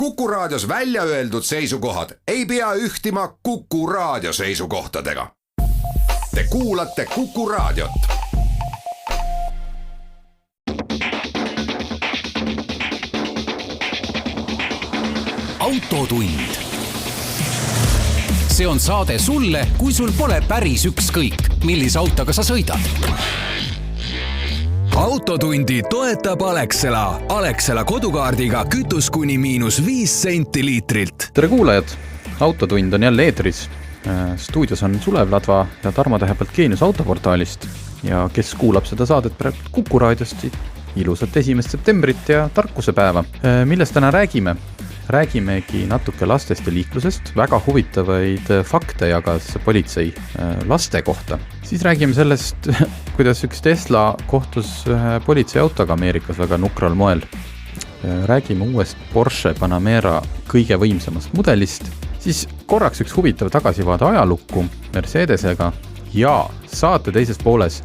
Kuku Raadios välja öeldud seisukohad ei pea ühtima Kuku Raadio seisukohtadega. Te kuulate Kuku Raadiot. Autotund. See on saade sulle, kui sul pole päris ükskõik, millise autoga sa sõidad. Autotundi toetab Alexela. Alexela kodukaardiga kütus kuni -5 senti liitrilt. Tere kuulajad! Autotund on jälle eetris. Stuudios on Sulev Ladva ja Tarmo Tähepalt Geenius autoportaalist. Ja kes kuulab seda saadet praegu Kuku Raadiost, ilusat 1. septembrit ja tarkusepäeva. Millest täna räägime? Räägimegi natuke lastest ja liiklusest. Väga huvitavaid fakte jagas politsei laste kohta. Siis räägime sellest, kuidas üks Tesla kohtus politseiautoga Ameerikas väga nukral moel. Räägime uuest Porsche Panamera kõige võimsamast mudelist. Siis korraks üks huvitav tagasivaade ajalukku Mercedesega. Ja saate teises pooles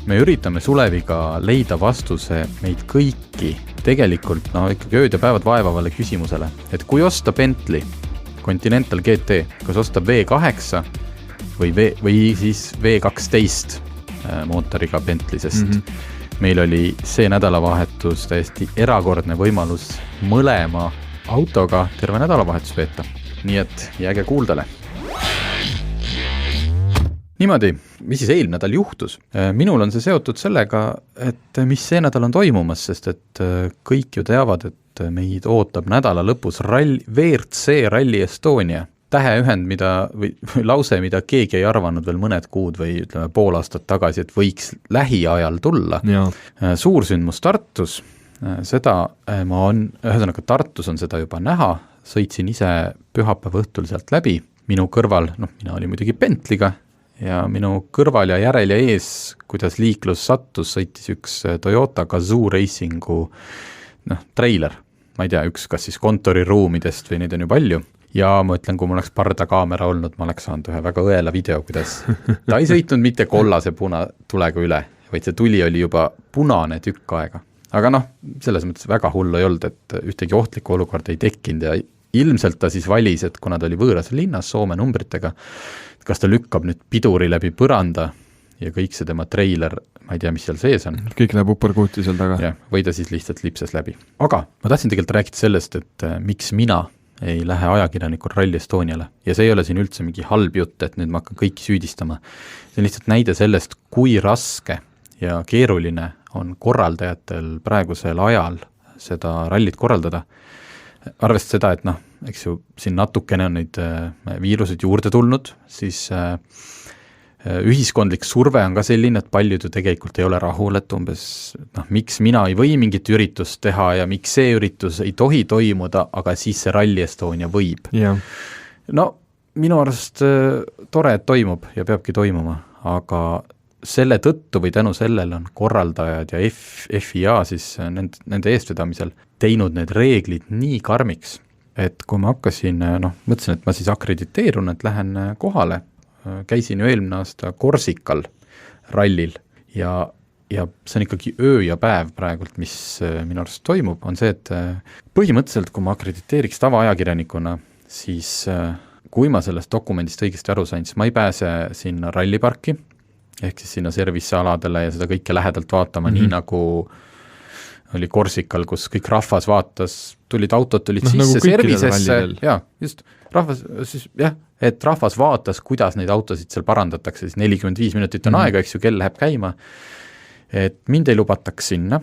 me üritame Suleviga leida vastuse meid kõiki tegelikult ikkagi ööd ja päevad vaevavale küsimusele, et kui osta Bentley Continental GT, kas osta V8 või siis V12 mootoriga Bentley, sest meil oli see nädalavahetus täiesti erakordne võimalus mõlema autoga terve nädalavahetus veeta. Nii et jääge kuuldele. Niimoodi, mis siis eelmine nädal juhtus? Minul on see seotud sellega, et mis see nädal on toimumas, sest et kõik ju teavad, et meid ootab nädala lõpus WRC Rally Estonia. Täheühend, või lause, mida keegi ei arvanud veel mõned kuud või ütleme pool aastat tagasi, et võiks lähiajal tulla. Ja. Suursündmus Tartus, seda ühesõnaga Tartus on seda juba näha, sõitsin ise pühapäeva õhtul sealt läbi, minu kõrval, mina olin muidugi Bentley'ga, ja minu kõrval ja järel ja ees, kuidas liiklus sattus, sõitis üks Toyota Gazoo Racingu treiler. Ma ei tea, üks kas siis kontoriruumidest või neid on ju palju. Ja ma ütlen, kui mul oleks pardakaamera olnud, ma oleks saanud ühe väga õela video, kuidas ta ei sõitnud mitte kollase punatulega üle, vaid see tuli oli juba punane tükk aega. Aga selles mõttes väga hullu ei olnud, et ühtegi ohtlikku olukorda ei tekkinud ja ilmselt ta siis valis, et kuna ta oli võõras linnas Soome numbritega, kas ta lükkab nüüd piduri läbi põranda ja kõik see tema treiler, ma ei tea, mis seal sees on. Kõik läheb upperkuuti seal taga. Ja, või ta siis lihtsalt lipses läbi. Aga ma tahtsin tegelikult rääkida sellest, et miks mina ei lähe ajakirjanikul Rally Estoniale. Ja see ei ole siin üldse mingi halb jutt, et nüüd ma hakkan kõiki süüdistama. See on lihtsalt näide sellest, kui raske ja keeruline on korraldajatel praegusel ajal seda rallit korraldada. Arvest seda, et eks ju siin natukene on neid viirused juurde tulnud, siis ühiskondlik surve on ka selline, et paljud ju tegelikult ei ole rahul, et umbes, miks mina ei või mingit üritust teha ja miks see üritus ei tohi toimuda, aga siis see Rally Estonia võib. Yeah. Minu arust tore, et toimub ja peabki toimuma, aga selle tõttu või tänu sellele on korraldajad ja FIA siis nende eestvedamisel teinud need reeglid nii karmiks, et kui ma hakkasin, mõtlesin, et ma siis akrediteerun, et lähen kohale, käisin ju eelmine aasta Korsikal rallil ja see on ikkagi öö ja päev praegult, mis minu arust toimub, on see, et põhimõtteliselt, kui ma akrediteeriks tavaajakirjanikuna, siis kui ma sellest dokumendist õigesti aru sain, siis ma ei pääse sinna ralliparki, ehk siis sinna servicealadele ja seda kõike lähedalt vaatama, nii nagu oli Korsikal, kus kõik rahvas vaatas, autod tulid sisse nagu servisesse, ja just, et rahvas vaatas, kuidas neid autosid seal parandatakse, siis 45 minutit on aega, eks ju, kell läheb käima, et mind ei lubataks sinna,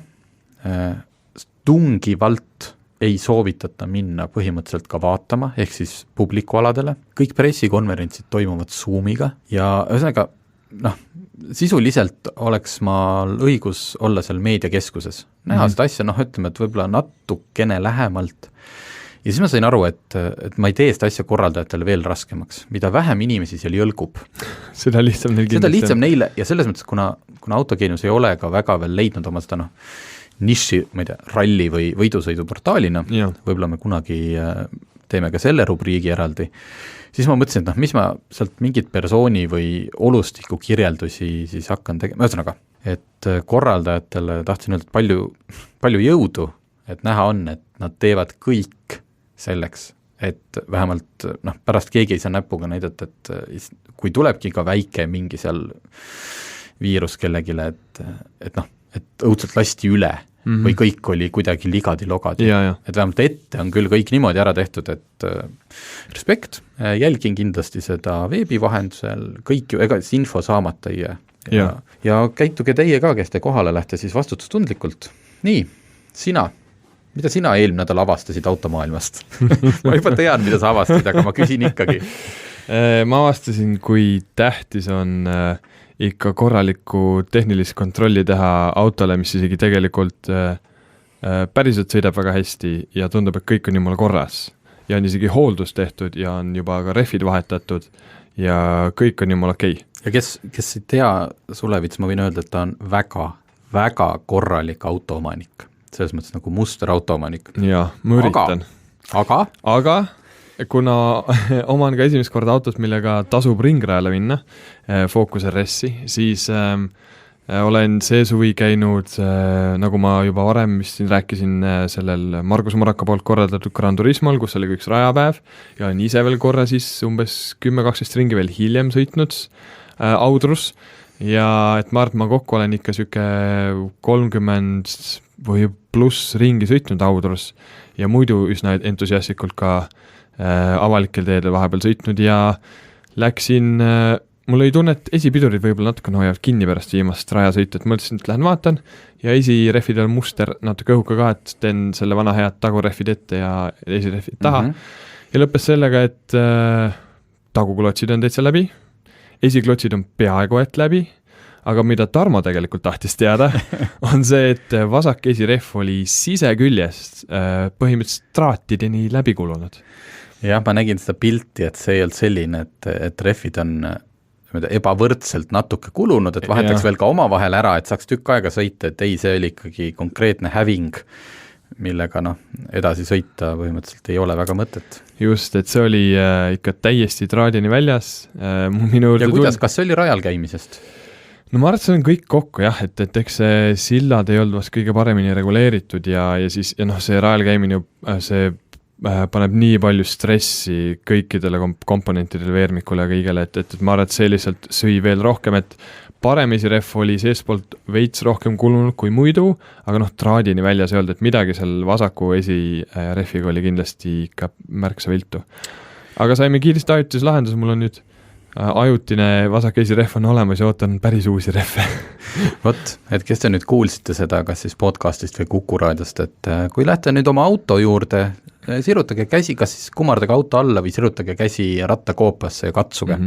tungivalt ei soovitata minna põhimõtteliselt ka vaatama, ehk siis publikualadele, kõik pressikonverentsid toimuvad Zoomiga ja ühesõnaga, sisuliselt oleks maal õigus olla seal meediakeskuses. Näha seda asja, ütleme, et võib-olla natukene lähemalt. Ja siis ma sain aru, et ma ei tee seda asja korraldajatele veel raskemaks. Mida vähem inimesi seal jõlgub. Seda lihtsam neile ja selles mõttes, kuna Autogeenius ei ole ka väga veel leidnud oma seda niši, ma ei tea, ralli või võidusõiduportaalina, võib-olla me kunagi teeme ka selle rubriigi eraldi, siis ma mõtlesin, et mis ma sealt mingit persooni või olustiku kirjeldusi siis hakkan tegema, ühesõnaga, et korraldajatele tahtsin öelda palju jõudu, et näha on, et nad teevad kõik selleks, et vähemalt pärast keegi ei saa näpuga näidata, et kui tulebki ka väike mingi seal viirus kellegile, et õudselt lasti üle või kõik oli kuidagi ligadi-logadi. Et vähemalt ette on küll kõik niimoodi ära tehtud, et respekt, jälgin kindlasti seda veebi vahendusel, kõik ju, ega see info saamata ei jää. Ja käituge teie ka, kes te kohale lähte siis vastutustundlikult. Nii, mida sina eelmine nädal avastasid automaailmast? Ma juba tean, mida sa avastasid, aga ma küsin ikkagi. Ma avastasin, kui tähtis on ikka korralikku tehnilist kontrolli teha autole, mis isegi tegelikult päriselt sõidab väga hästi ja tundub, et kõik on jumala korras. Ja on isegi hooldus tehtud ja on juba ka rehvid vahetatud ja kõik on jumala okei. Ja kes ei tea Sulevits, ma võin öelda, et ta on väga, väga korralik autoomanik. Selles mõttes nagu muster autoomanik. Ja, ma üritan. Aga kuna oman ka esimest korda autot, millega tasub ringrajale minna, Focus RS-i, siis olen see suvi käinud, nagu ma juba varem vist siin rääkisin, sellel Margus Moraka poolt korraldatud Gran Turismol, kus oli üks rajapäev ja on ise veel korra siis umbes 10-12 ringi veel hiljem sõitnud Audrus ja et ma kokku olen ikka süke 30 või pluss ringi sõitnud Audrus ja muidu üsna entusiastlikult ka avalikel teedel vahepeal sõitnud ja läksin, mul oli tunne, et esipidurid võib-olla natuke hoiavad kinni pärast viimast rajasõitu, et mõtlesin, et lähen vaatan ja esirehvidel muster natuke õhuka ka, et teen selle vana head tagurehvid ette ja esirehvid taha ja lõppes sellega, et taguklotsid on täitsa läbi, esiklotsid on peaaegu et läbi, aga mida Tarmo tegelikult tahtis teada, on see, et vasak esirehv oli siseküljest põhimõtteliselt traatideni läbi kulunud. Jah, ma nägin seda pilti, et see ei olnud selline, et rehvid on ebavõrdselt natuke kulunud, et vahetaks veel ka omavahel ära, et saaks tükk aega sõita, et ei, see oli ikkagi konkreetne häving, millega edasi sõita põhimõtteliselt ei ole väga mõtet. Just, et see oli ikka täiesti traadini väljas. Ja kuidas, kas see oli rajal käimisest? No ma arvan, et see on kõik kokku jah, et eks see sillad ei olnud vast kõige paremini reguleeritud ja siis see rajal käimine, see paneb nii palju stressi kõikidele komponentidele, veermikule ja kõigele, et ma arvan, et see lihtsalt sõi veel rohkem, et parem esirehv oli seespoolt veits rohkem kulunud kui muidu, aga traadini väljas ei olnud, et midagi seal vasaku esirehviga oli kindlasti ikka märksa viltu. Aga saime kiiresti ajutise lahenduse, mul on nüüd ajutine vasak esirehv on olemas ja ootan päris uusi rehve. Vot, et kes te nüüd kuulsite seda, kas siis podcastist või Kuku raadiost, et kui lähte nüüd oma auto juurde, sirutage käsi, kas siis kummardage auto alla või sirutage käsi rattakoopasse ja katsuge.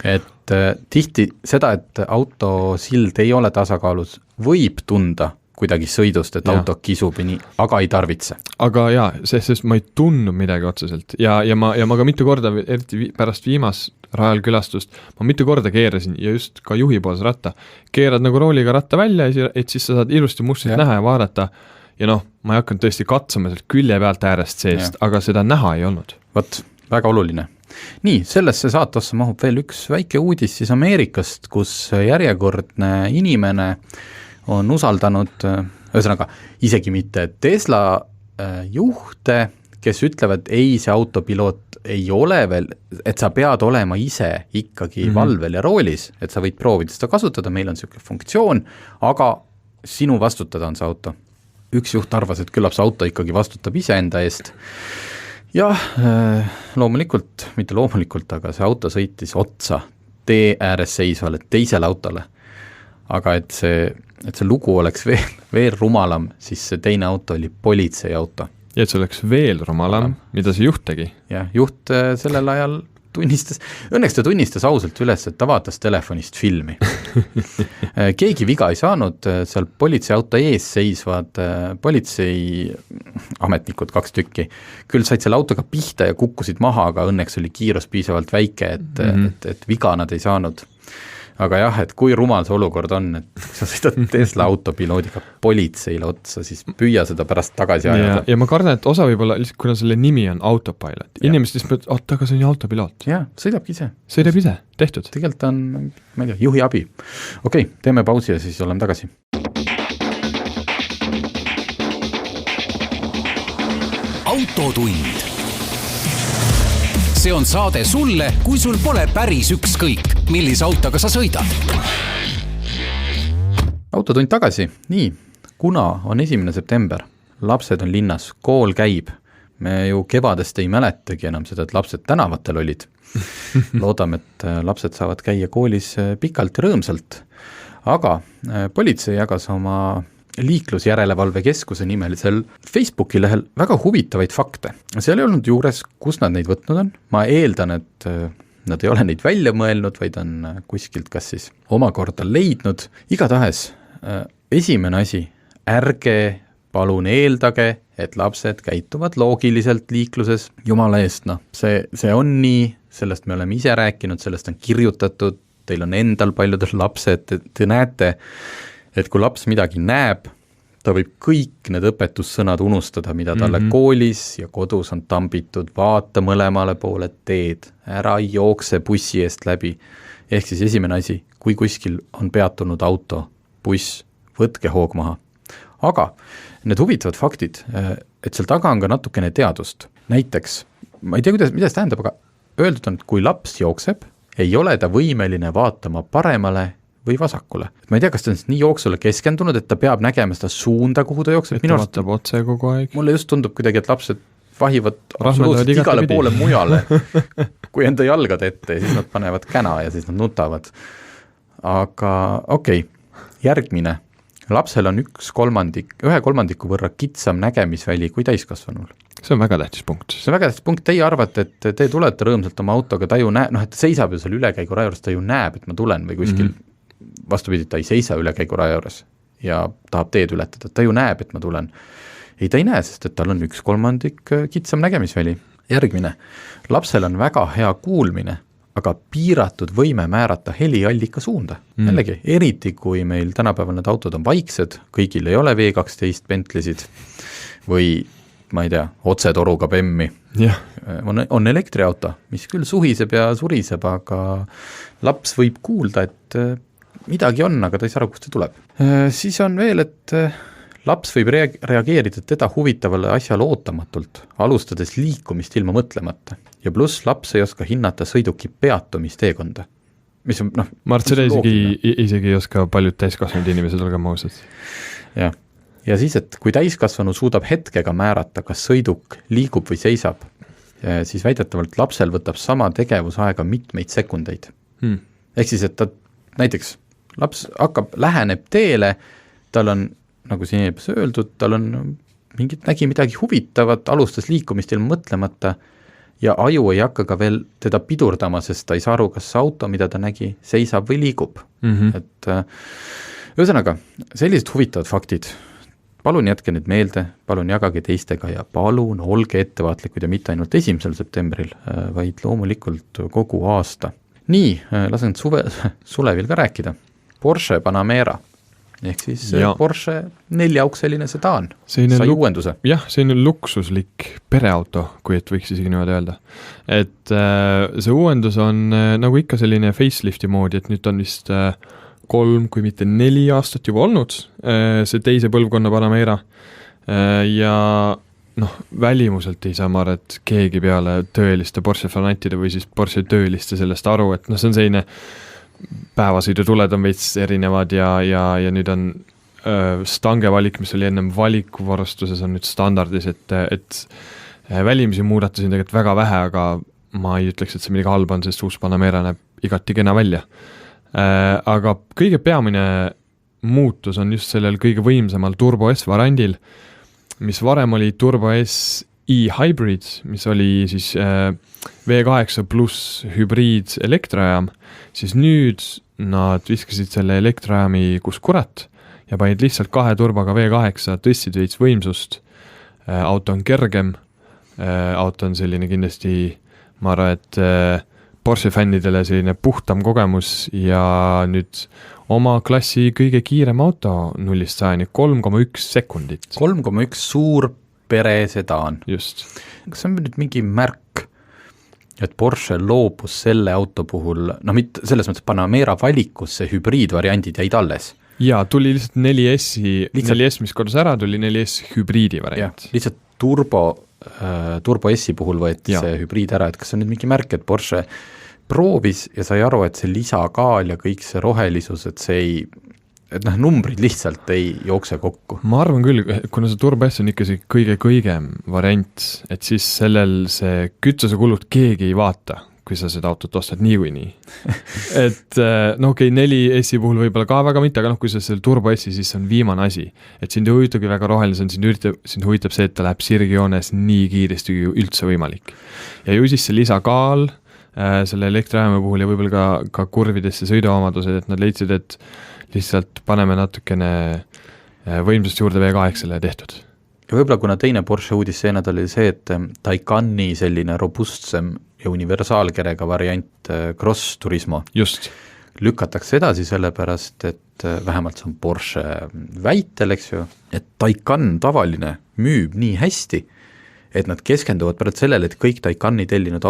Et tihti seda, et autosild ei ole tasakaalus, võib tunda kuidagi sõidust, et auto kisub ja nii, aga ei tarvitse. Aga jaa, sest ma ei tunnu midagi otseselt ja ma ka mitu korda, eriti pärast viimast rajal külastust, ma mitu korda keerasin ja just ka juhi poolse ratta. Keerad nagu rooliga ratta välja, et siis sa saad ilusti mustrit näha ja vaadata ja ma ei hakanud tõesti katsuma sealt külje pealt äärest seest, aga seda näha ei olnud. Vot, väga oluline. Nii, sellesse saatosse mahub veel üks väike uudis siis Ameerikast, kus järjekordne inimene on usaldanud, ühesõnaga, isegi mitte Tesla juhte, kes ütlevad, ei, see autopiloot ei ole veel, et sa pead olema ise ikkagi valvel ja roolis, et sa võid proovida seda kasutada, meil on selline funktsioon, aga sinu vastutada on see auto. Üks juht arvas, et küllap see auto ikkagi vastutab ise enda eest. Ja loomulikult, mitte loomulikult, aga see auto sõitis otsa tee ääres seisvale teisele autole. Aga et see lugu oleks veel rumalam, siis see teine auto oli politsei auto. Ja et see oleks veel rumalam, mida see juht tegi? Ja, juht sellel ajal tunnistas, õnneks ta tunnistas ausalt üles, et ta vaatas telefonist filmi. Keegi viga ei saanud, seal politseiauto ees seisvad politsei ametnikud 2 tükki. Küll said selle autoga pihta ja kukkusid maha, aga õnneks oli kiirus piisavalt väike, et viga nad ei saanud. Aga jah, et kui rumal see olukord on, et sa sõidad Tesla autopiloodiga politseile otsa, siis püüa seda pärast tagasi ajada. Ja ma kardan, et osa võib olla, kuna selle nimi on autopilot. Inimesed lihtsalt mõtled, aga see on ju autopiloot. Jah, sõidabki ise. Sõidab ise, tehtud. Tegelikult on, ma ei tea, juhi abi. Okei, teeme pausi ja siis oleme tagasi. Autotund. See on saade sulle, kui sul pole päris ükskõik, millise autoga sa sõidad. Autotund tagasi, nii, kuna on 1. september, lapsed on linnas, kool käib, me ju kevadest ei mäletagi enam seda, et lapsed tänavatel olid. Loodame, et lapsed saavad käia koolis pikalt ja rõõmsalt, aga politsei jagas oma liiklusjärelevalve keskuse nimelisel Facebooki lehel väga huvitavaid fakte. Seal ei olnud juures, kus nad neid võtnud on. Ma eeldan, et nad ei ole neid välja mõelnud, vaid on kuskilt kas siis omakorda leidnud. Igatahes, esimene asi, ärge palun eeldage, et lapsed käituvad loogiliselt liikluses. Jumala eest, see on nii, sellest me oleme ise rääkinud, sellest on kirjutatud, teil on endal paljudel lapsed, te näete, et kui laps midagi näeb, ta võib kõik need õpetussõnad unustada, mida talle koolis ja kodus on tambitud, vaata mõlemale poole teed, ära jookse bussi eest läbi. Ehk siis esimene asi, kui kuskil on peatunud auto, buss, võtke hoog maha. Aga need huvitavad faktid, et seal taga on ka natukene teadust. Näiteks, ma ei tea, mida see tähendab, aga öeldud on, et kui laps jookseb, ei ole ta võimeline vaatama paremale või vasakule. Ma ei tea, kas ta on nii jooksule keskendunud, et ta peab nägema seda suunda, kuhu ta jookseb. Et ta vaatab otse kogu aeg. Mulle just tundub kuidagi, et lapsed vahivad absoluutselt igale poole mujale, kui enda jalgade ette ja siis nad panevad käna ja siis nad nutavad. Aga okei, järgmine. Lapsel on 1/3 võrra kitsam nägemisväli kui täiskasvanul. See on väga tähtis punkt. See on väga tähtis punkt. Teie arvate, et te tulete rõõmsalt oma autoga, ta ju näeb, et ta seisab ju seal ülekäigu raja juures, ta ju näeb, et ma tulen või kuskil vastupidi, ta ei seisa ülekäigu raja juures ja tahab teed ületada, ta ju näeb, et ma tulen. Ei, ta ei näe, sest et tal on 1/3 kitsam nägemisväli. Järgmine. Lapsel on väga hea kuulmine, aga piiratud võime määrata heliallika suunda. Jällegi, eriti kui meil tänapäeval need autod on vaiksed, kõigil ei ole V12 Bentleysid või ma ei tea, otsetoruga Bemmi. On elektriauto, mis küll suhiseb ja suriseb, aga laps võib kuulda, et midagi on, aga ta ei saa aru, kust see tuleb. Siis on veel, et laps võib reageerida teda huvitavale asjale ootamatult, alustades liikumist ilma mõtlemata. Ja pluss laps ei oska hinnata sõiduki peatumisteekonda. Mis on, ma arvan, seda isegi ei oska paljud täiskasvanud inimesed, olgem ausad. Jah. Ja siis, et kui täiskasvanu suudab hetkega määrata, kas sõiduk liigub või seisab, siis väidetavalt lapsel võtab sama tegevusaega mitmeid sekundeid. Ehk siis, et ta näiteks laps läheneb teele, tal on, nagu siin eelpes öeldud, tal on nägi midagi huvitavat, alustas liikumist ilma mõtlemata ja aju ei hakka ka veel teda pidurdama, sest ta ei saa aru, kas auto, mida ta nägi, seisab või liigub. Et ühesõnaga, sellised huvitavad faktid. Palun jätke nüüd meelde, palun jagage teistega ja palun olge ettevaatlikud ja mitte ainult 1. septembril, vaid loomulikult kogu aasta. Nii, lasen Sulevil ka rääkida. Porsche Panamera, ehk siis Porsche 4-aukseline sedaan, sai uuenduse. Jah, see on luksuslik pereauto, kui et võiks isegi niimoodi öelda. Et see uuendus on nagu ikka selline facelifti moodi, et nüüd on vist 3, kui mitte 4 aastat juba olnud, see teise põlvkonna Panamera ja välimuselt ei saa ma arva, et keegi peale tõeliste Porsche fanatide või siis Porsche tööliste sellest aru, et see on selline päevasõidutuled on veits erinevad ja nüüd on stange valik, mis oli ennem valikuvarustuses, on nüüd standardis, et välimisi muudatusi on tegelikult väga vähe, aga ma ei ütleks, et see midagi halba on, sest uus Panamera näeb igati kena välja. Aga kõige peamine muutus on just sellel kõige võimsamal Turbo S variandil, mis varem oli Turbo S e-hybrid, mis oli siis V8 pluss hübriid elektrajaam, siis nüüd nad viskasid selle elektrajaami kus kurat ja panid lihtsalt 2 turboga V8, tõstsid veits võimsust, auto on kergem, auto on selline kindlasti, ma arvan, et Porsche fännidele selline puhtam kogemus ja nüüd oma klassi kõige kiirem auto 0-100, 3,1 sekundit. 3,1 suur pere sedaan. Just. Kas on nüüd mingi märk, et Porsche loobus selle auto puhul, mitte selles mõttes Panamera valikus see hübriidvariandid jäid alles? Jaa, tuli lihtsalt 4S, mis kordas ära, tuli 4S hübriidi variant. Lihtsalt turbo Turbo S-i puhul võeti see hübriid ära, et kas on nüüd mingi märk, et Porsche proovis ja sai aru, et see lisakaal ja kõik see rohelisus, et see ei, et numbrid lihtsalt ei jookse kokku. Ma arvan küll, kuna see Turbo S on ikka see kõigem variant, et siis sellel see kütusekulud keegi ei vaata, kui sa seda autot ostad niikuinii. Et okei, 4 S-i puhul võib-olla ka väga mitte, aga kui sa selle Turbo S-i, siis on viimane asi. Et sind ei huvitagi väga roheline, sind huvitab see, et ta läheb sirgjoones nii kiiresti kui üldse võimalik. Ja ju siis see lisakaal selle elektriajame puhul ja võib-olla ka kurvidesse sõiduomadused, et nad leidsid, et lihtsalt paneme natukene võimsust juurde V8-le tehtud. Ja võib-olla kuna teine Porsche uudis see nädal oli see, et Taycani selline robustsem ja universaalkerega variant Cross Turismo just lükatakse edasi sellepärast, et vähemalt see on Porsche väitel, eks ju, et Taycan tavaline müüb nii hästi, et nad keskenduvad pärast sellele, et kõik Taycani tellinud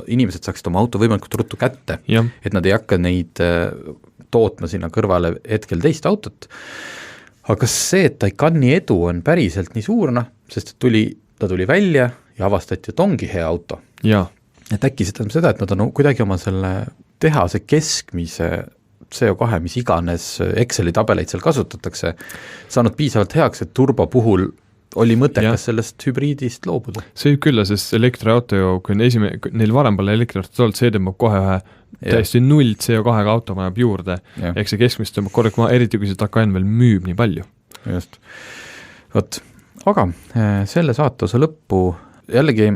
inimesed saaksid oma auto võimalikult ruttu kätte, et nad ei hakka neid tootma sinna kõrvale hetkel teist autot. Aga see, et Taycani edu on päriselt nii suurna, sest ta tuli välja ja avastati, et ongi hea auto. Ja. Et äkki seda, et nad on kuidagi oma selle tehase keskmise CO2, mis iganes Exceli tabeleid seal kasutatakse, saanud piisavalt heaks, et turbo puhul oli mõttekas sellest hübriidist loobuda. See küll, sest elektriauto ju, kui neil varem pole elektriauto olnud, see tõmbab kohe ühe täiesti 0 CO2 auto majab juurde, ehk see keskmist tõmbab korralik maa, eriti kui see Taycan veel müüb nii palju. Just. Aga selle saate osa lõppu jällegi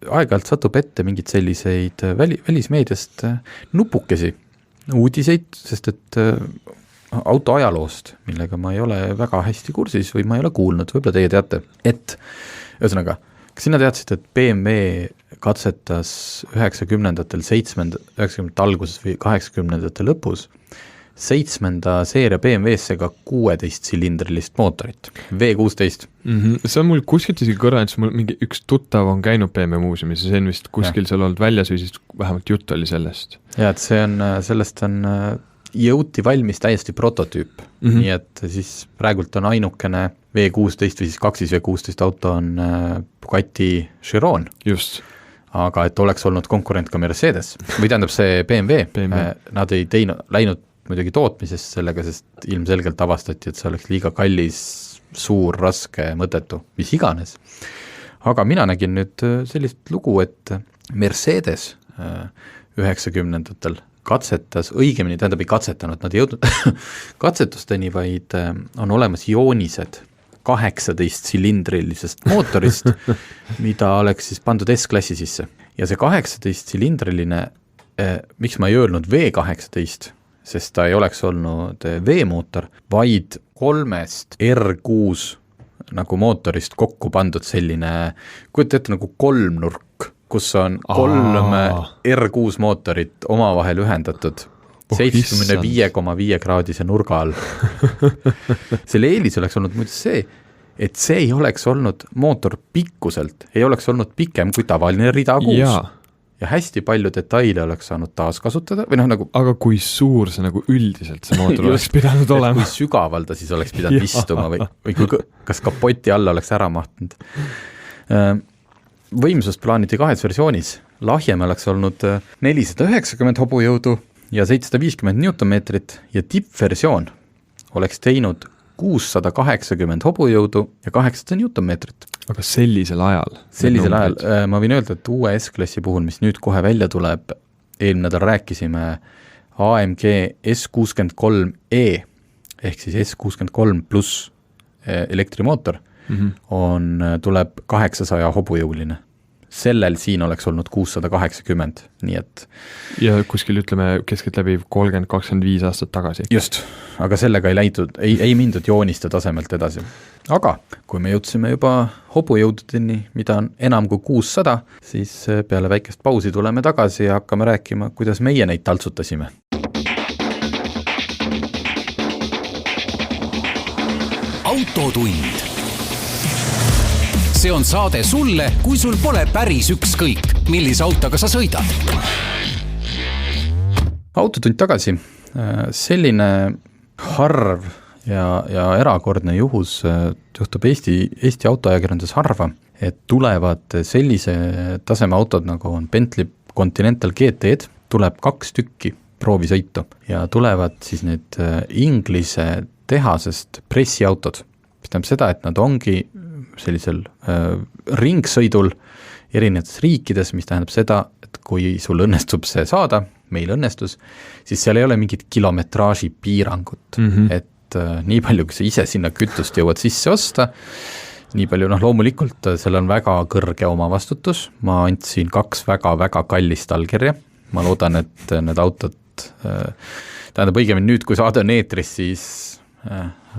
aeg-ajalt satub ette mingid selliseid välismeediast nupukesi uudiseid, sest et auto ajaloost, millega ma ei ole väga hästi kursis või ma ei ole kuulnud, võib-olla teie teate, et ühesõnaga, kas sina teadsid, et BMW katsetas 90-ndatel, 90-ndate alguses või 80-ndate lõpus 7. seeria BMW-sse-ga 16-silindrilist mootorit, V16. See on mul kuskilt isegi kõrval, et mul mingi üks tuttav on käinud BMW muuseumis ja see on vist kuskil seal olnud väljas või siis vähemalt jutt oli sellest. Ja, et sellest on jõuti valmis täiesti prototüüp, nii et siis praegult on ainukene V16 või siis 2 V16 auto on Bugatti Chiron. Just. Aga et oleks olnud konkurent ka Mercedes või tähendab see BMW. Nad ei läinud muidugi tootmisest sellega, sest ilmselgelt avastati, et see oleks liiga kallis, suur, raske, mõttetu, mis iganes. Aga mina nägin nüüd sellist lugu, et Mercedes 90-ndatel katsetas, õigemini tähendab ei katsetanud, nad ei jõudnud katsetusteni, vaid on olemas joonised 18-silindrilisest mootorist, mida oleks siis pandud S-klassi sisse. Ja see 18-silindriline, miks ma ei öelnud V18, sest ta ei oleks olnud V-mootor, vaid 3 R6 nagu mootorist kokku pandud selline, kujuta ette nagu 3-nurk, kus on 3 R6 mootorit omavahel ühendatud 75,5 kraadise nurga all. Selle eelis oleks olnud muidu see, et see ei oleks olnud mootor pikkuselt, ei oleks olnud pikem kui tavaline rida 6. Ja hästi palju detaile oleks saanud taaskasutada või nagu... Aga kui suur see nagu üldiselt see mootor oleks pidanud olema? Kui sügaval ta siis oleks pidanud istuma või kui kas kapoti alla oleks ära mahtunud. Võimsust plaaniti 2 versioonis. Lahjem oleks olnud 490 hobujõudu ja 750 newtonmeetrit ja tippversioon oleks teinud 680 hobujõudu ja 800 newtonmeetrit. Aga sellisel ajal? Sellisel ajal. Ma võin öelda, et uue S-klassi puhul, mis nüüd kohe välja tuleb, eelmine nädal rääkisime AMG S63E ehk siis S63 pluss elektrimootor tuleb 800 hobujõuline. Sellel siin oleks olnud 680, nii et... Ja kuskil ütleme keskelt läbi 30-25 aastat tagasi. Just, aga sellega ei mindud jooniste tasemelt edasi. Aga kui me jõudsime juba hobujõududeni, mida on enam kui 600, siis peale väikest pausi tuleme tagasi ja hakkame rääkima, kuidas meie neid taltsutasime. Autotund. See on saade sulle, kui sul pole päris ükskõik, millise autoga sa sõidad. Autotund tagasi. Selline harv ja erakordne juhus juhtub Eesti autoajakirjandus harva, et tulevad sellise taseme autod, nagu on Bentley Continental GT-d, tuleb 2 tükki proovisõitu ja tulevad siis need Inglise tehasest pressiautod, mis tähendab seda, et nad ongi sellisel ringsõidul erinevates riikides, mis tähendab seda, et kui sul õnnestub see saada, meil õnnestus, siis seal ei ole mingit kilometraaži piirangut, et nii palju, kui sa ise sinna kütust jõuad sisse osta, nii palju, loomulikult seal on väga kõrge omavastutus, ma andsin 2 väga-väga kallist allkirja, ma loodan, et need autod, tähendab õigemini nüüd, kui saade on eetris, siis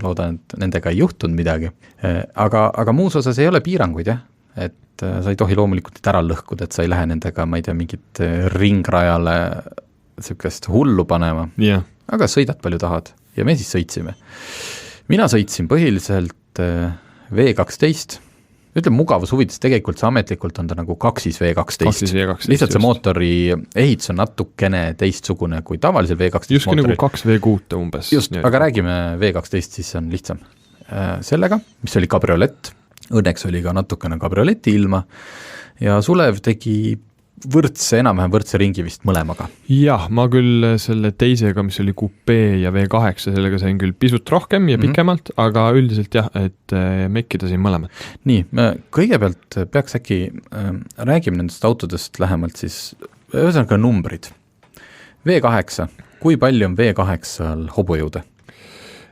loodan, et nendega ei juhtunud midagi, aga muus osas ei ole piiranguid, jah, et sa ei tohi loomulikult ära lõhkuda, et sa ei lähe nendega, ma ei tea, mingit ringrajale niisugust hullu panema, aga sõidad palju tahad ja me siis sõitsime. Mina sõitsin põhiliselt V12, ütleme mugavus huvides, tegelikult see ametlikult on ta nagu 2 V12, lihtsalt see mootori ehitus on natukene teistsugune kui tavalisel V12 just mootoril. Nagu 2 V6 umbes. Just, aga räägime V12, siis on lihtsam. Sellega, mis oli kabriolett, õnneks oli ka natukene kabrioleti ilma ja Sulev tegi enam-vähem võrdse ringi vist mõlemaga. Jah, ma küll selle teisega, mis oli Coupé ja V8, sellega sain küll pisut rohkem ja pikemalt, aga üldiselt jah, et mekkidasin mõlemat. Nii, kõigepealt peaks äkki räägime nendest autodest lähemalt siis, ühesõnaga numbrid. V8, kui palju on V8-l hobujõude?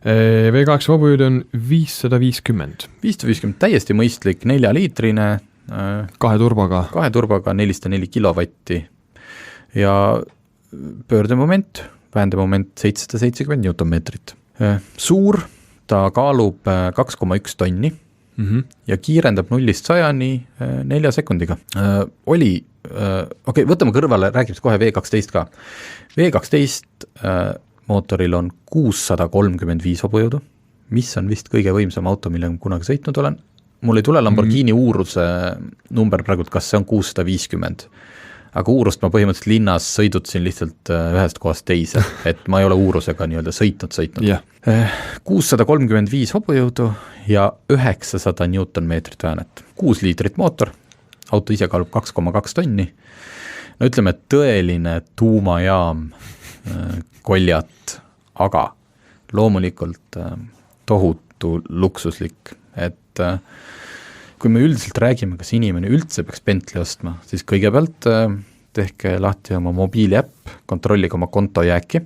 V8 hobujõude on 550. 550, täiesti mõistlik, 4-liitrine, 2 turboga 404 kilovatti ja pöördemoment, väändemoment 770 newtonmeetrit. Suur, ta kaalub 2,1 tonni ja kiirendab 0-100 4 sekundiga. Võtame kõrvale, räägime kohe V12 ka. V12 mootoril on 635 hobujõudu, mis on vist kõige võimsam auto, mille ma kunagi sõitnud olen. Mul ei tule Lamborghini uuruse number praegu, kas see on 650, aga uurust ma põhimõtteliselt linnas sõidutsin lihtsalt ühest kohast teise, et ma ei ole uurusega nii-öelda sõitnud. Yeah. 635 hobujõudu ja 900 newtonmeetrit väänet. 6 liitrit mootor, auto ise kaalub 2,2 tonni. No ütleme, tõeline tuumajaam koljat, aga loomulikult tohutu luksuslik, et kui me üldiselt räägime, kas inimene üldse peaks Bentley ostma, siis kõigepealt tehke lahti oma mobiiliäpp, kontrollige oma kontojääki.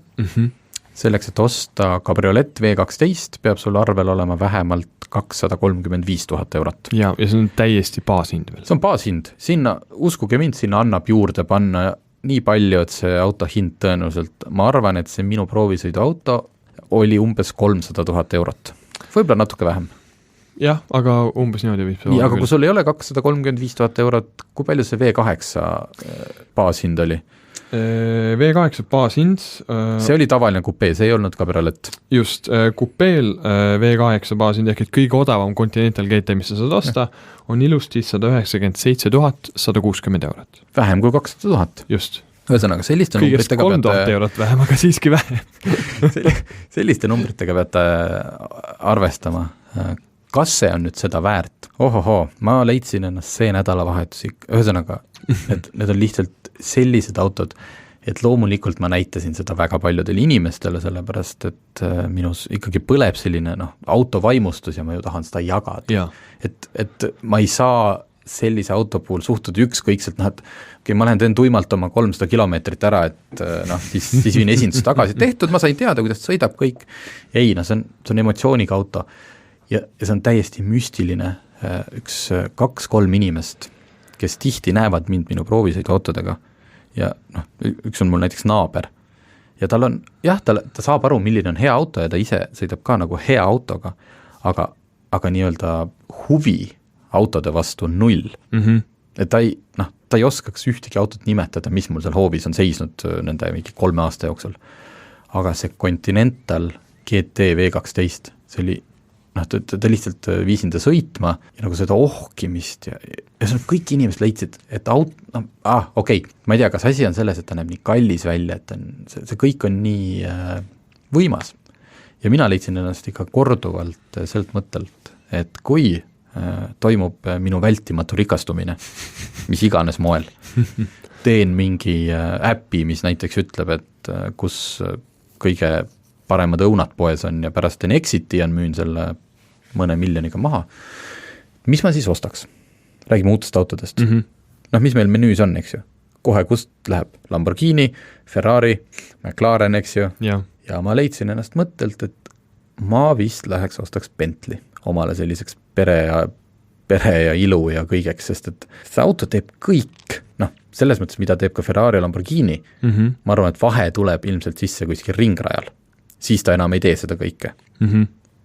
Selleks, et osta kabriolett V12, peab sul arvel olema vähemalt 235 000 eurot. Ja see on täiesti baashind veel. See on baashind, sinna, uskuge mind, sinna annab juurde panna nii palju, et see auto hind tõenäoliselt, ma arvan, et see minu proovisõidu auto oli umbes 300 000 eurot, võib-olla natuke vähem. Jah, aga umbes niimoodi võib see olla. Aga kui sul ei ole 235 000 eurot, kui palju see V8 baashind oli? V8 baashind... See oli tavaline Coupé, see ei olnud kabriolett. Just, Coupél V8 baashind ehk et kõige odavam Continental GT, mis sa saad osta, on ilusti 197 160 eurot. Vähem kui 200 000. Just. Ühesõnaga, selliste kõigest 3000 eurot vähem, aga siiski vähem. Selliste numbritega peate arvestama. Kas see on nüüd seda väärt? Ohohoo, ma leidsin ennast see nädalavahetusi. Ühesõnaga, need on lihtsalt sellised autod, et loomulikult ma näitasin seda väga paljudele inimestele, sellepärast, et minus ikkagi põleb selline autovaimustus ja ma ju tahan seda jagada. Ja. Et ma ei saa sellise auto puhul suhtuda ükskõikselt, et ma teen tuimalt oma 300 kilomeetrit ära, et siis viin esindus tagasi tehtud, ma sain teada, kuidas sõidab kõik. Ei, see on emotsiooniga auto ja see on täiesti müstiline. 2-3 inimest, kes tihti näevad mind minu proovisõidu autodega ja üks on mul näiteks naaber ja tal on, jah, ta saab aru, milline on hea auto ja ta ise sõidab ka nagu hea autoga, aga nii-öelda huvi autode vastu on 0. Et ta ei oskaks ühtegi autot nimetada, mis mul seal hoovis on seisnud nende mingi 3 aasta jooksul. Aga see Continental GT V12, see oli, ta lihtsalt viisin ta sõitma ja nagu seda ohkimist ja kõik inimesed leidsid, et okei, ma ei tea, kas asi on selles, et ta näeb nii kallis välja, et see kõik on nii võimas. ja mina leidsin ennast ikka korduvaltselt mõttelt, et kui toimub minu vältimatu rikastumine, mis iganes moel, teen mingi äpi, mis näiteks ütleb, et kus kõige paremad õunad poes on ja pärast teen exiti ja müün selle mõne miljoniga maha, mis ma siis ostaks? Räägime uutest autodest. Noh, mis meil menüüs on, eks ju? Kohe kust läheb Lamborghini, Ferrari, McLaren, eks ju? Ja ma leidsin ennast mõttelt, et ma vist läheks ostaks Bentley omale selliseks pere ja ilu ja kõigeks, sest et see auto teeb kõik, noh, selles mõttes, mida teeb ka Ferrari ja Lamborghini, ma arvan, et vahe tuleb ilmselt sisse kuskil ringrajal, siis ta enam ei tee seda kõike.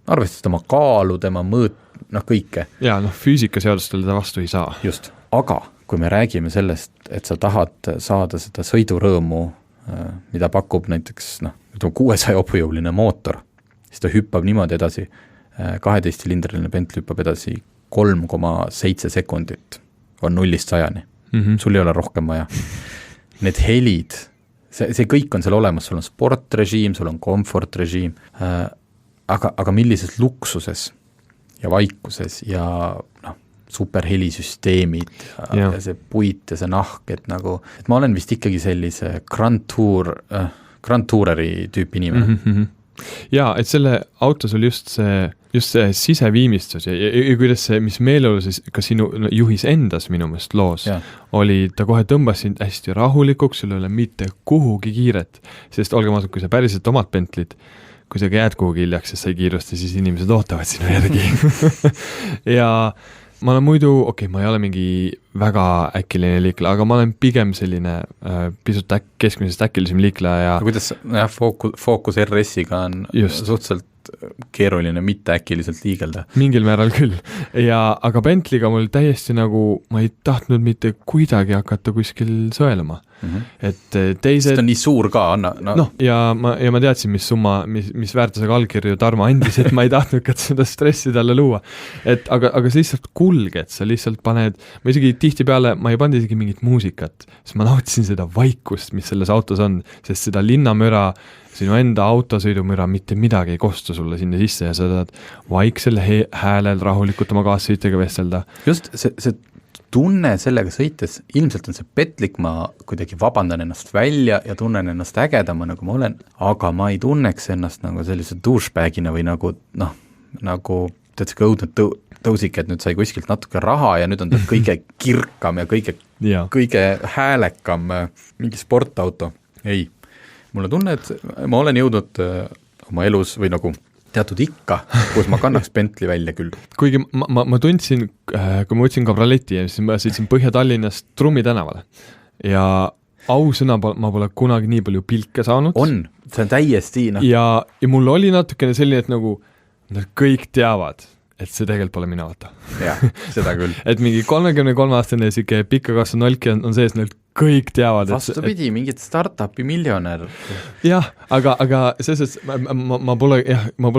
Arvestades tema kaalu, tema noh, kõike. Ja, noh, füüsikaseadustele ta vastu ei saa. Just, aga kui me räägime sellest, et sa tahad saada seda sõidurõõmu, mida pakub näiteks, noh, 600 hobujõuline mootor, siis ta hüppab niimoodi edasi, 12-silindriline Bentley hüppab edasi 3,7 sekundit on 0-100. Sul ei ole rohkem vaja. Need helid, see kõik on seal olemas, sul on sportrežiim, sul on komfortrežiim, aga millises luksuses ja vaikuses ja noh, superhelisüsteemid ja see puit ja see nahk, et nagu, et ma olen vist ikkagi sellise Grand Toureri tüüp inimene. Jaa, et selle autos oli just see siseviimistus ja kuidas see, mis meeleolus ka sinu juhis endas minu meelest loos, oli, ta kohe tõmbas sind hästi rahulikuks, sul ei ole mitte kuhugi kiiret, sest olge maasud, kui sa päriselt omad Bentley'd, kui sa ka jääd kuhugi hiljaks, sest sa ei kiirusta, siis inimesed ootavad sinu järgi. Ja ma olen muidu, ma ei ole mingi väga äkiline liikleja, aga ma olen pigem selline pisut keskmisest äkilisem liikleja. Kuidas Focus RS-iga on suhteliselt keeruline mitte äkiliselt liigelda? Mingil määral küll. Aga Bentley'ga mul täiesti nagu, ma ei tahtnud mitte kuidagi hakata kuskil sõeluma. Et teised... Sest on nii suur ka, Anna. No, ja ma teadsin, mis summa, mis väärtusega allkirju Tarmo andis, et ma ei tahtnud ka seda stressi talle luua. Aga sa lihtsalt kulged, sa lihtsalt paned, ma isegi tihtipeale, ma ei pannud isegi mingit muusikat, sest ma nautisin seda vaikust, mis selles autos on, sest seda linnamüra, sinu enda autosõidumüra mitte midagi ei kostu sulle sinna sisse ja sa tahad vaiksel häälel rahulikult oma kaassõitjaga vestelda. Just see tunne sellega sõites, ilmselt on see petlik, ma kuidagi vabandan ennast välja ja tunnen ennast ägedama, nagu ma olen, aga ma ei tunneks ennast nagu sellise douchebagina või nagu, tead see õudne tõusik, et nüüd sai kuskilt natuke raha ja nüüd on ta kõige kirkam ja kõige häälekam mingi sportauto. Ei, mulle tunne, et ma olen jõudnud oma elus või nagu teatud ikka, kus ma kannaks Bentley välja küll. Kuigi ma tundsin, kui ma võtsin kabraletti ja siis ma sõitsin Põhja-Tallinnast Trummi tänavale ja ausõna ma pole kunagi nii palju pilke saanud. On, see on täiesti. Ja mul oli natukene selline, et nagu nad kõik teavad, et see tegelikult pole mina vaata. Jah, seda küll. Et mingi 33-aastane siuke pikka kasvu nolki on sees, neil kõik teavad. Vastupidi, mingid startupi miljonär. Jah, aga selles, ma pole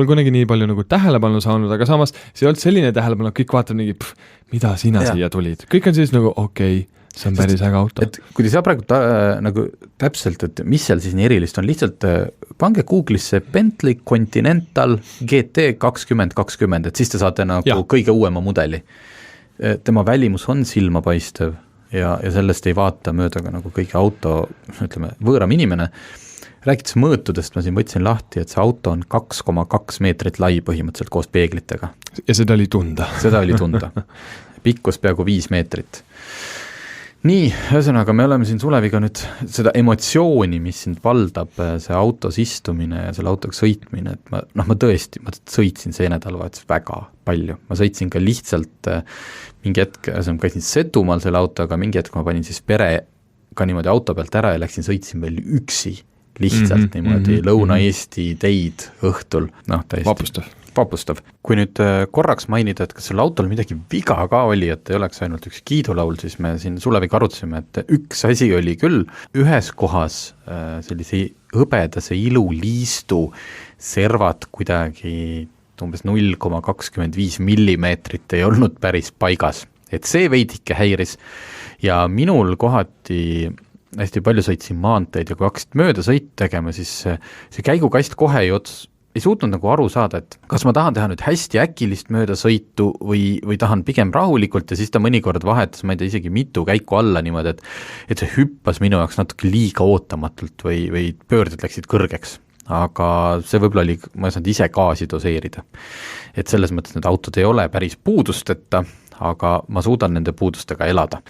kunagi nii palju nagu tähelepanu saanud, aga samas see ei olnud selline tähelepanu, kõik vaatavad mingi, mida sina siia tulid. Kõik on siis nagu see on päris äge auto. Et kui te saa praegu nagu täpselt, et mis seal siis nii erilist on, lihtsalt pange Google'isse Bentley Continental GT 2020, et siis te saate nagu kõige uuema mudeli. Tema välimus on silmapaistev ja sellest ei vaata mööda ka nagu kõige auto, ütleme, võõram inimene. Rääkides mõõtudest, ma siin võtsin lahti, et see auto on 2,2 meetrit lai põhimõtteliselt koos peeglitega. Ja seda oli tunda. Seda oli tunda. Pikkus peaaegu 5 meetrit. Nii, ühesõnaga, me oleme siin Suleviga nüüd seda emotsiooni, mis sind valdab, see autos istumine ja selle autoga sõitmine, et ma tõesti sõitsin see nädalavahetus väga palju. Ma sõitsin ka lihtsalt mingi hetk, käisin Setumaal selle autoga, mingi hetk ma panin siis pere ka niimoodi auto pealt ära ja sõitsin veel üksi lihtsalt niimoodi Lõuna-Eesti teid õhtul. Vapustav. Kui nüüd korraks mainida, et kas selle autol midagi viga ka oli, et ei oleks ainult üks kiidulaul, siis me siin Suleviga arutasime, et üks asi oli küll ühes kohas sellise hõbedase iluliistu servad kuidagi umbes 0,25 millimeetrit ei olnud päris paigas. Et see veidike häiris ja minul kohati hästi palju sõitsin maanteid ja kui hakkasid mööda sõit tegema, siis see käigukast kohe ei suutnud nagu aru saada, et kas ma tahan teha nüüd hästi äkilist möödasõitu või tahan pigem rahulikult ja siis ta mõnikord vahetas, ma ei tea, isegi mitu käiku alla niimoodi, et see hüppas minu jaoks natuke liiga ootamatult või pöörded läksid kõrgeks. Aga see võib-olla oli, ma ei saanud ise gaasi doseerida. Et selles mõttes need autod ei ole päris puudusteta, aga ma suudan nende puudustega elada.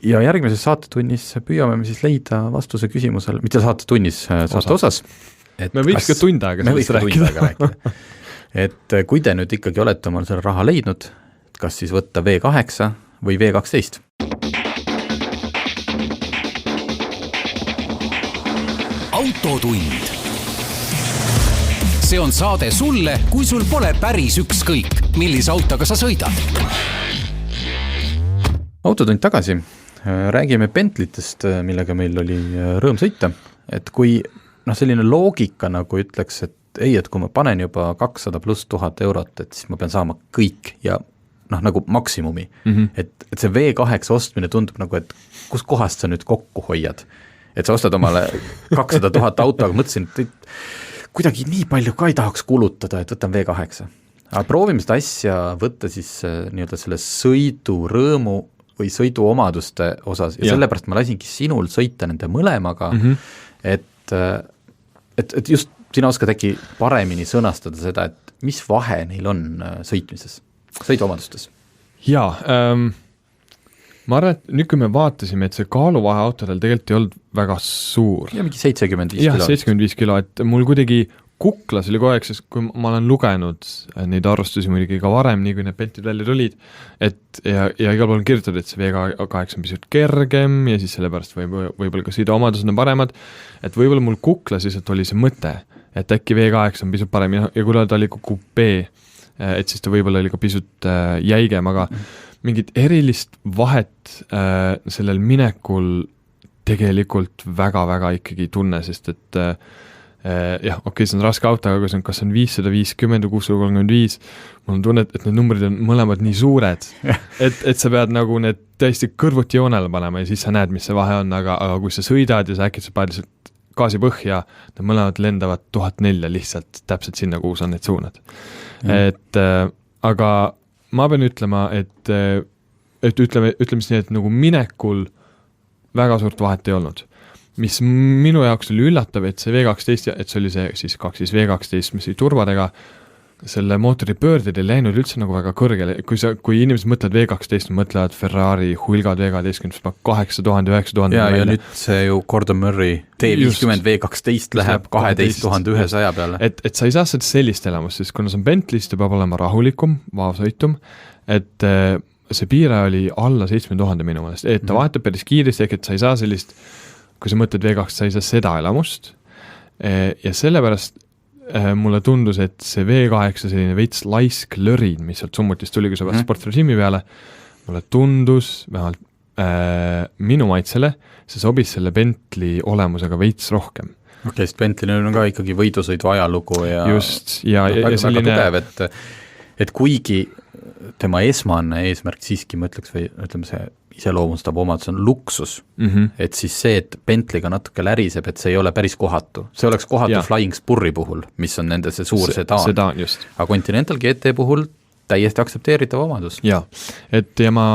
Ja järgmises saatetunnis püüame me siis leida vastuse küsimusele, mitte saatetunnis, saate osas. Me võiks ka tund aega sellest rääkida. Et kui te nüüd ikkagi olete omal selle raha leidnud, kas siis võtta V8 või V12? Autotund. See on saade sulle, kui sul pole päris ükskõik, millise autoga sa sõidad. Autotund tagasi. Räägime Bentleytest, millega meil oli rõõm sõita. Et kui selline loogika nagu ütleks, et ei, et kui ma panen juba 200 pluss 1000 eurot, et siis ma pean saama kõik ja nagu maksimumi. Et see V8 ostmine tundub nagu, et kus kohast sa nüüd kokku hoiad. Et sa ostad omale 200 000 auto, aga mõtlesin, et kuidagi nii palju ka ei tahaks kulutada, et võtan V8. Aga proovime seda asja võtta siis nii-öelda selle sõidurõõmu või sõiduomaduste osas ja sellepärast ma lasingi sinul sõita nende mõlemaga, et just sina oskad äkki paremini sõnastada seda, et mis vahe neil on sõitmises, sõiduomadustes? Jaa, ma arvan, et nüüd kui me vaatasime, et see kaaluvahe autodel tegelikult ei olnud väga suur. Ja mingi 75 kilo. Jah, 75 kilo, et mul kuidagi kuklas oli kogu aeg, sest kui ma olen lugenud neid arvustusi muidugi ka varem, nii kui need Bentley'd välja tulid, et ja igal pool on kirjutatud, et see V8 on pisut kergem ja siis sellepärast võib-olla ka sõiduomadused on paremad, et võib-olla mul kuklas lihtsalt oli see mõte, et äkki V8 on pisut parem ja kui ta oli kupee, et siis ta võib-olla oli ka pisut jäigem, aga mingit erilist vahet sellel minekul tegelikult väga-väga ikkagi tunne, sest et see on raske auto, aga kas on 550 või 635, mul on tunne, et need numbrid on mõlemad nii suured, et sa pead nagu need täiesti kõrvuti joonele panema ja siis sa näed, mis see vahe on, aga kui sa sõidad ja sa äkki sa paned lihtsalt gaasi põhja, need mõlemad lendavad 1004 lihtsalt täpselt sinna, kuhu sa need suunad. Aga ma pean ütlema, et ütleme siis nii, et nagu minekul väga suurt vahet ei olnud. Mis minu jaoks oli üllatav, et see V12, et see oli see siis V12, mis oli turbadega, selle mootori pöörded ei läinud üldse nagu väga kõrgele. Kui inimesed mõtlevad V12, mõtlevad Ferrari hulgad V12, mis 8000, 9000. Ja nüüd see ju Gordon Murray T50 V12 läheb 12100 peale. Et sa ei saa sellist elamust, sest kuna see on Bentley's, ta peab olema rahulikum, vaavsõitum, et see piire oli alla 7000 minu mõelest, et ta vahetab päris kiiresti, et sa ei saa sellist, kui sa mõtled V2, sa ei saa seda elamust ja sellepärast mulle tundus, et see V8 selline veits laisk lõrin, mis sealt summutist tuli, kui sa vaat sportrežiimi peale, mulle tundus vähemalt minu maitsele, see sobis selle Bentley olemusega veits rohkem. Sest Bentley on ka ikkagi võidusõidu ajalugu ja just, ja selline tugev, et kuigi tema esmane eesmärk siiski, ma ütleks, või ütleme see iseloomustab omadus on luksus, et siis see, et Bentleyga natuke läriseb, et see ei ole päris kohatu. See oleks kohatu Flying Spurri puhul, mis on nende see suur sedaan. Aga Continental GT puhul täiesti aktsepteeritav omadus. Ja ma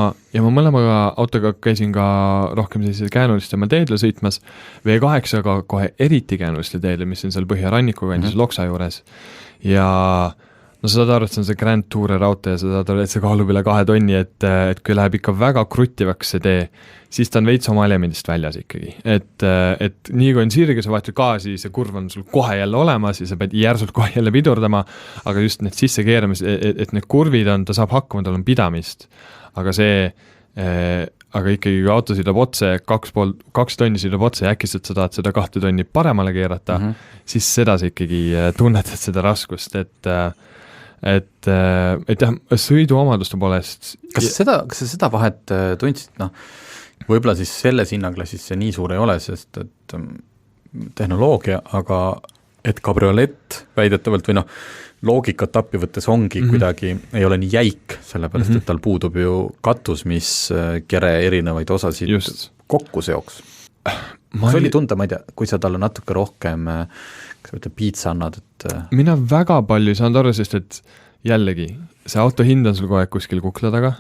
mõlemaga autoga käisin ka rohkem sellise käänulistema teedle sõitmas, V8-ga kohe eriti käänuliste teedle, mis on seal Põhjarannikuga, endis Loksa juures ja sa saad aru, et see on see Grand Tourer auto ja sa saad aru, et see kaalub üle 2 tonni, et kui läheb ikka väga kruttivaks see tee, siis ta on veits oma elemendist väljas ikkagi. Et nii kui on sirge, sa vahetad gaasi, see kurv on sul kohe jälle olemas ja sa pead järsult kohe jälle pidurdama, aga just need sisse keeramis, et need kurvid on, ta saab hakkama, tal on pidamist. Aga ikkagi kui auto sõidab otse, 2 tonni sõidab otse ja äkki sa tahad seda 2 tonni paremale keerata, siis seda sa ikkagi tunnetad seda raskust, et jah, sõiduomaduste poolest Kas sa seda vahet tundsid, võib-olla siis selles hinnaklassis see nii suur ei ole, sest et tehnoloogia, aga et kabriolett väidetavalt või loogikat appi võttes ongi kuidagi, ei ole nii jäik, sellepärast et tal puudub ju katus, mis kere erinevaid osasid kokku seoks. See oli tunda, ma ei tea, kui sa talle natuke rohkem kas võtta piitsa annad, et mina väga palju ei saanud aru, sest et jällegi, see auto hind on sul kogu aeg kuskil kukla taga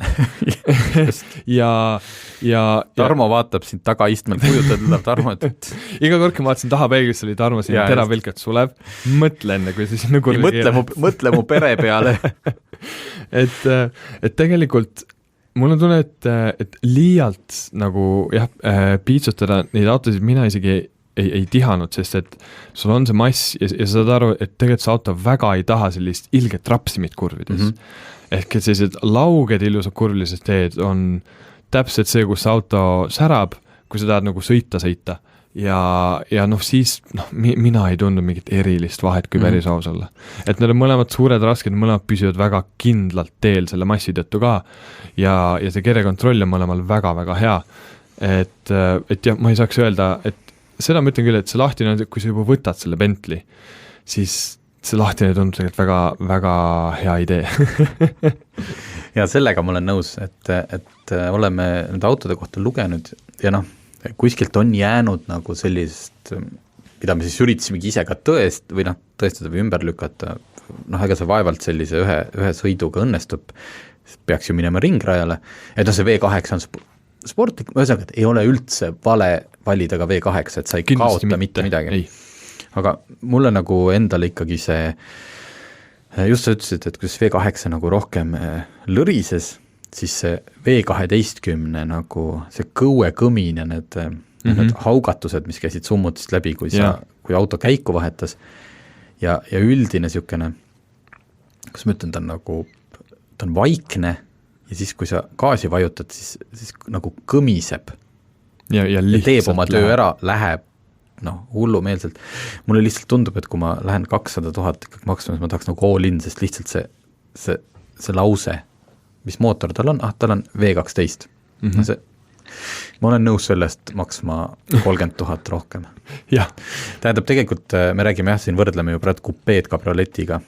ja Tarmo vaatab sind tagaistmel, kujutad Tarmo, et iga kord, kui ma vaatasin taha peeglisse, oli Tarmo siin teravvilkad Sulev, mõtle enne, kui sa sinna mõtle mu pere peale et tegelikult mul on tunne, et liialt nagu jah, piitsutada neid autosid mina isegi ei tihanud, sest et sul on see mass ja sa saad aru, et tegelikult see auto väga ei taha sellist ilget rapsimit kurvides. Ehk et sellised lauged ilusad kurvilised teed on täpselt see, kus auto särab, kui sa tahad nagu sõita. Ja noh, siis mina ei tundnud mingit erilist vahet, kui päris aus olla. Et need on mõlemad suured rasked, mõlemad püsivad väga kindlalt teel selle massi tõttu ka ja see kerekontroll on mõlemal väga-väga hea. Et jah, ma ei saaks öelda, et seda ma ütlen küll, et see lahtine, kui sa juba võtad selle Bentley, siis see lahtine tundub tegelikult väga, väga hea idee. Ja sellega ma olen nõus, et oleme nende autode kohta lugenud ja kuskilt on jäänud nagu sellist, mida me siis üritasimegi ise ka tõestada või ümber lükata, ega see vaevalt sellise ühe sõiduga õnnestub, peaks ju minema ringrajale, et see V8 on sportlik, ühesõnaga, et ei ole üldse vale valida ka V8, et sa ei kindlasti kaota mitte midagi. Aga mulle nagu endale ikkagi see, just sa ütlesid, et kuidas V8 nagu rohkem lõrises, siis see V12 nagu see kõuekõmin ja need haugatused, mis käisid summutist läbi, kui auto käiku vahetas ja üldine niisugune, kas ma ütlen, ta on vaikne ja siis, kui sa gaasi vajutad, siis nagu kõmiseb ja teeb oma töö ära, läheb hullumeelselt. Mulle lihtsalt tundub, et kui ma lähen 200 000 maksma, siis ma tahaks nagu all in, sest lihtsalt see lause, mis mootor tal on, tal on V12. Ma olen nõus sellest maksma 30 000 rohkem. Tähendab, tegelikult me räägime siin võrdleme ju praegu kupeed kabrioletiga,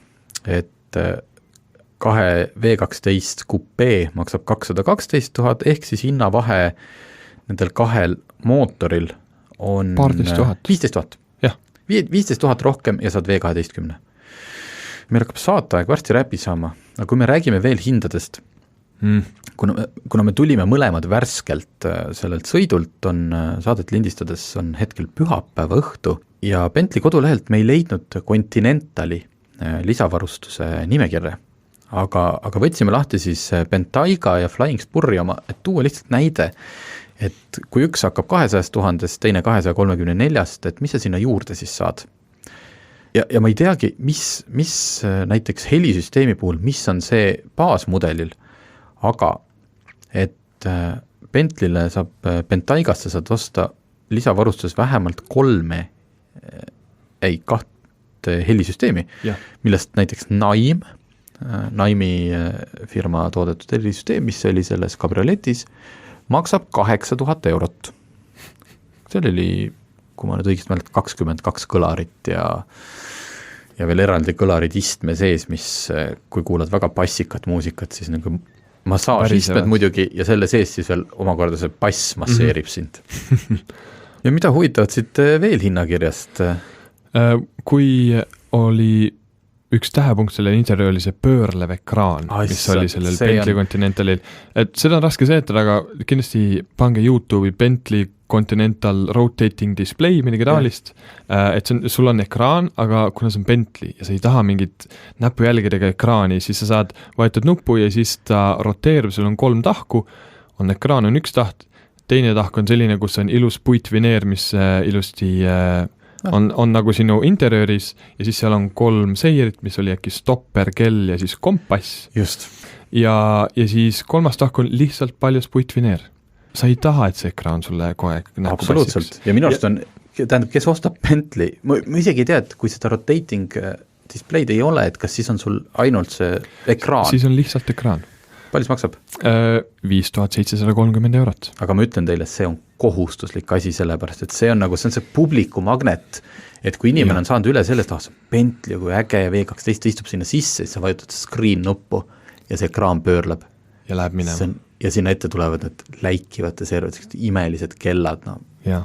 et 2 V12 kupee maksab 212 000, ehk siis hinnavahe nendel kahel mootoril on 15 000. 15 000 rohkem ja saad V12. Meil hakkab saataeg varsti räpi saama, aga kui me räägime veel hindadest, kuna me tulime mõlemad värskelt sellelt sõidult, on saadet lindistades on hetkel pühapäeva õhtu ja Bentley kodulehelt me ei leidnud Continentali lisavarustuse nimekirja. Aga võtsime lahti siis Bentayga ja Flying Spurri oma, et tuua lihtsalt näide, et kui üks hakkab 200 000, teine 234, et mis sa sinna juurde siis saad. Ja ma ei teagi, mis näiteks helisüsteemi puhul, mis on see baasmudelil, aga et Bentley'le saab, Bentaygasse saad osta lisavarustus vähemalt 2 helisüsteemi, millest näiteks Naimi firma toodetud helisüsteem, mis oli selles kabrioletis, maksab 8000 eurot. Seal oli, kui ma nüüd õigest mälet, 22 kõlarit ja veel eraldi kõlarid istme sees, mis kui kuulad väga bassikat muusikat, siis nagu massaažistmed muidugi ja selle sees siis veel omakorda see bass masseerib sind. Ja mida huvitavad siit veel hinnakirjast? Kui oli üks tähepunkt selle intervjuu oli see pöörlev ekraan, mis oli sellel Bentley Continentalil. Et seda on raske seetada, aga kindlasti pange YouTube'i Bentley Continental Rotating Display, midagi taolist, et sul on ekraan, aga kuna see on Bentley ja sa ei taha mingit näpujälgedega ekraani, siis sa saad vajutad nuppu ja siis ta roteerub, sul on 3 tahku, ekraan on 1 taht, teine tahk on selline, kus on ilus puitvineer, mis ilusti on nagu sinu interiööris ja siis seal on 3 seirit, mis oli äkki stopper, kell ja siis kompass. Just. Ja siis 3. tahk on lihtsalt paljas puitvineer. Sa ei taha, et see ekraan sulle kohe näppu absoluutselt. Ja minu arust on, tähendab, kes ostab Bentley, ma isegi ei tea, et kui seda rotating display'd ei ole, et kas siis on sul ainult see ekraan? Siis on lihtsalt ekraan. Palju see maksab? 5730 eurot. Aga ma ütlen teile, see on kohustuslik asi sellepärast, et see on nagu, see on see publiku magnet, et kui inimene on saanud üle sellest, Bentley, kui äge ja V12 istub sinna sisse, siis sa vajutad screen nuppu ja see ekraan pöörleb. Ja läheb minema. ja sinna ette tulevad need läikivate servad, imelised kellad, no. Ja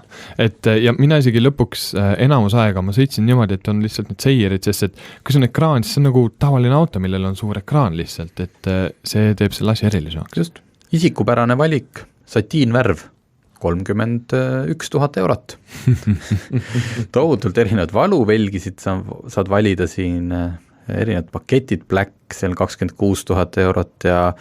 mina isegi lõpuks enamus aega ma sõitsin niimoodi, et on lihtsalt need seierid, sest et kui see on ekraan, siis see on nagu tavaline auto, millel on suur ekraan lihtsalt, et see teeb selle asja eriliseks. Just, isikupärane valik, satiinvärv, 31 000 eurot. Tohutult erinevad valuvelgisid saad valida siin, erinevad paketid, Black, seal 26 000 eurot ja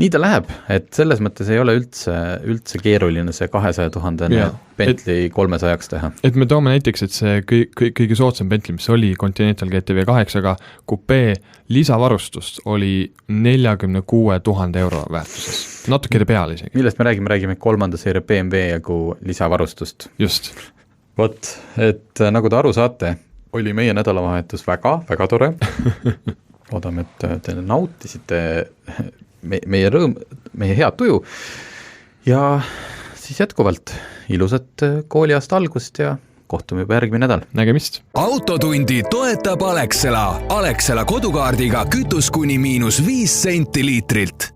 nii ta läheb, et selles mõttes ei ole üldse keeruline see 200 000 Bentley 300-ks teha. Et me toome näiteks, et see kõige soodsam Bentley, mis oli Continental GTV 8-ga kupee lisavarustust oli 46 000 euro väärtuses, natukene peale isegi. Millest me räägime 3. seeria BMW jagu lisavarustust. Just. Vot, et nagu te aru saate, oli meie nädalavahetus väga tore. Oodame, et te nautisite meie rõõm, meie head tuju ja siis jätkuvalt ilusat kooliaasta algust ja kohtume juba järgmine nädal. Nägemist! Autotundi toetab Alexela. Alexela kodukaardiga kütus kuni -5 senti liitrilt.